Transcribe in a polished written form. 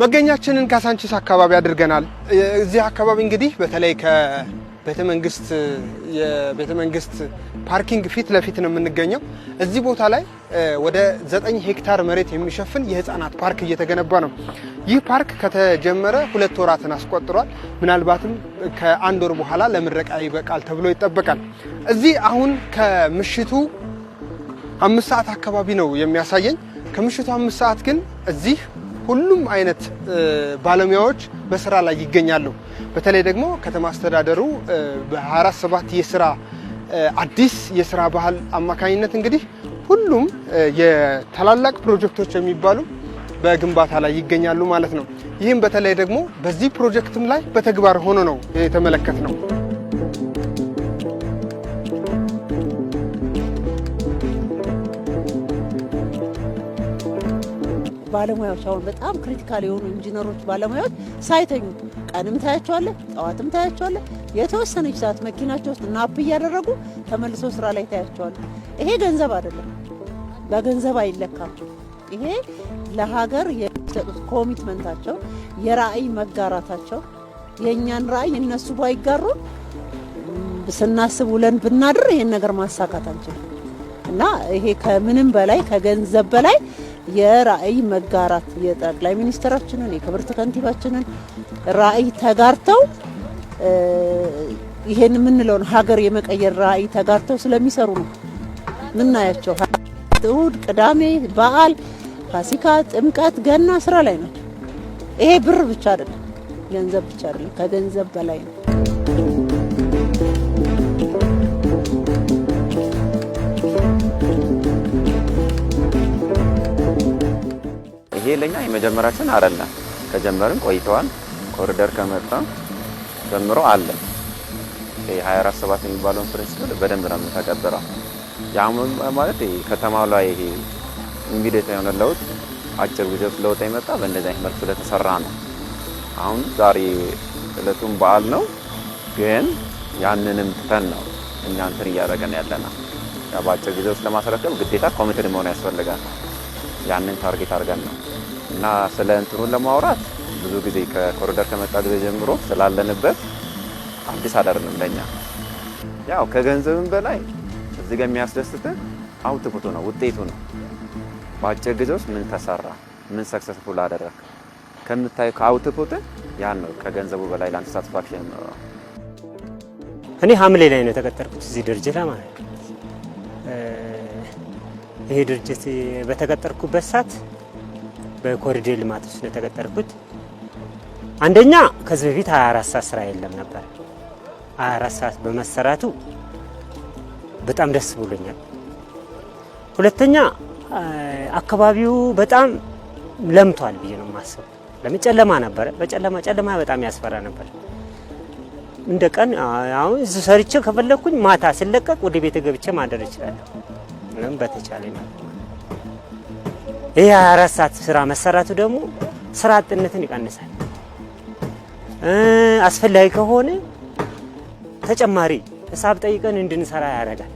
መገኛችንን ካሳንቺስ አካባቢ አድርገናል። እዚህ አካባቢ እንግዲህ በተለይ የቤተ መንግስት ፓርኪንግ ፊት ለፊት ነው የምንገኘው። እዚህ ቦታ ላይ ወደ 9 ሄክታር መሬት የሚሸፍን የህፃናት ፓርክ እየተገነባ ነው። ይህ ፓርክ ከተጀመረ 2 ወራትን አስቆጥሯል። ምናልባትም ከ1 ወር በኋላ ለምረቃ ይበቃል ተብሎ ይጠበቃል። እዚህ አሁን ከምሽቱ 5 ሰዓት አካባቢ ነው የሚያሳየኝ። ከምሽቱ 5 ሰዓት ግን እዚህ ሁሉም አይነት ባለሙያዎች በስራ ላይ ይገኛሉ። በተለይ ደግሞ ከተማ አስተዳደሩ በ24/7 የስራ አዲስ የስራ ባህል አማካኝነት እንግዲህ ሁሉም የታላላቅ ፕሮጀክቶች የሚባሉ በግንባታ ላይ ይገኛሉ ማለት ነው። ይህም በተለይ ደግሞ በዚህ ፕሮጀክትም ላይ በተግባር ሆኖ ነው የተመለከትነው። ባለሙያዎች አሁን በጣም ክሪቲካል የሆኑ ኢንጂነሮች ባለሙያዎች ሳይተኙ ቀንም ታያቸዋለህ፣ ጠዋትም ታያቸዋለህ። የተወሰነች ሰዓት መኪናቸው ውስጥ ናፕ እያደረጉ ተመልሶ ስራ ላይ ታያቸዋለህ። ይሄ ገንዘብ አይደለም፣ በገንዘብ አይለካም። ይሄ ለሀገር የሚሰጡት ኮሚትመንታቸው፣ የራዕይ መጋራታቸው። የእኛን ራዕይ እነሱ ባይጋሩ ስናስብ ውለን ብናድር ይሄን ነገር ማሳካት አንችልም እና ይሄ ከምንም በላይ ከገንዘብ በላይ የራዕይ መጋራት የጠቅላይ ሚኒስትራችንን የክብርት ከንቲባችንን ራዕይ ተጋርተው ይሄን የምንለውን ሀገር የመቀየር ራዕይ ተጋርተው ስለሚሰሩ ነው ምናያቸው። እሁድ፣ ቅዳሜ፣ በዓል፣ ፋሲካ፣ ጥምቀት፣ ገና ስራ ላይ ነው። ይሄ ብር ብቻ አይደለም፣ ገንዘብ ብቻ አይደለም፣ ከገንዘብ በላይ ነው። ይሄ ለኛ የመጀመሪያችን አይደለም። ከጀመርን ቆይተዋል። ኮሪደር ከመጣ ጀምሮ አለ። ይሄ 24/7 የሚባለውን ፕሪንሲፕል በደንብ ነው የምንተገብረው። ያም ማለት ከተማው ላይ ይሄ ኢሚዲየት የሆነ ለውጥ አጭር ጊዜ ውስጥ ለውጥ የመጣ በእንደዚህ አይነት መልኩ ስለተሰራ ነው። አሁን ዛሬ ዕለቱን በዓል ነው፣ ግን ያንንም ትተን ነው እኛ እንትን እያደረገን ያለና በአጭር ጊዜ ውስጥ ለማስረከብ ግዴታ ኮሚትድ መሆን ያስፈልጋል። ያንን ታርጌት አድርገን ነው እና ስለ እንትኑን ለማውራት ብዙ ጊዜ ከኮሪደር ከመጣ ጊዜ ጀምሮ ስላለንበት አዲስ አይደለም ለኛ። ያው ከገንዘብም በላይ እዚህ ጋር የሚያስደስተን አውትፑቱ ነው፣ ውጤቱ ነው። በአጭር ጊዜ ውስጥ ምን ተሰራ፣ ምን ሰክሰስፉል አደረክ ከምታይ ከአውትፑቱ ያን ነው ከገንዘቡ በላይ ላንተ ሳቲስፋክሽን ነው። እኔ ሐምሌ ላይ ነው የተቀጠርኩት እዚህ ድርጅት ላይ ማለት ነው። ይሄ ድርጅት በተቀጠርኩበት ሰዓት በኮሪደር ልማት ውስጥ የተቀጠርኩት አንደኛ ከዚህ በፊት 24 ሰዓት ስራ የለም ነበር። 24 ሰዓት በመሰራቱ በጣም ደስ ብሎኛል። ሁለተኛ አካባቢው በጣም ለምቷል ብዬ ነው የማስበው። ለምን ጨለማ ነበር፣ ጨለማ በጣም ያስፈራ ነበር። እንደ ቀን አሁን እዚህ ሰርቼ ከፈለኩኝ ማታ ስለቀቅ ወደ ቤት ገብቼ ማደር እችላለሁ። ምንም በተቻለ ማለት ነው። ይሄ 24 ሰዓት ስራ መሰራቱ ደግሞ ስራ አጥነትን ይቀንሳል። አስፈላጊ ከሆነ ተጨማሪ ሂሳብ ጠይቀን እንድንሰራ ያደርጋል።